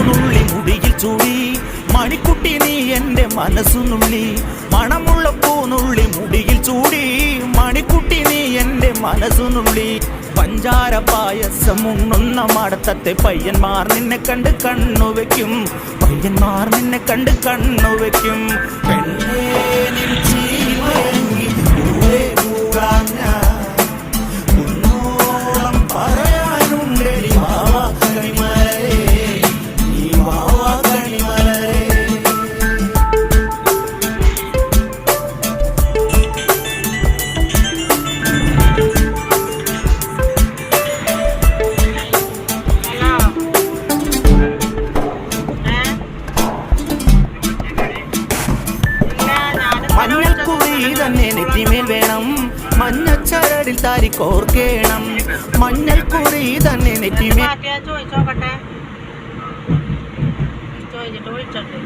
പൂനുള്ളി മുടിയിൽ ചൂടി മണിക്കുട്ടി നീ എൻ്റെ മനസ്സുനുള്ളി മണമുള്ള പൂനുള്ളി മുടിയിൽ ചൂടി മണിക്കുട്ടി നീ എൻ്റെ മനസ്സുനുള്ളി പഞ്ചാര പായസം ഉണ്ണുന്ന മടത്തത്തെ പയ്യന്മാർ നിന്നെ കണ്ട് കണ്ണുവെക്കും പയ്യന്മാർ നിന്നെ കണ്ട് കണ്ണുവെക്കും പെണ്ണേ നിൻ ചിരി മയങ്ങി ദൂരെ പോകാൻ ഞാൻ കുന്നോളം പറയാനുണ്ടെടി വാവാ കണിമലരേ നീ വാവാ കണിമലരേ. മഞ്ഞക്കുറി തന്നെ നെറ്റിമേൽ വേണം മഞ്ഞച്ചരടിൽ താരി കോർക്കേണം മഞ്ഞൾക്കുറി തന്നെ നെറ്റിമേൽ ചോദിച്ചോക്കട്ടെ ചോദിച്ചിട്ട് വിളിച്ചോട്ടെ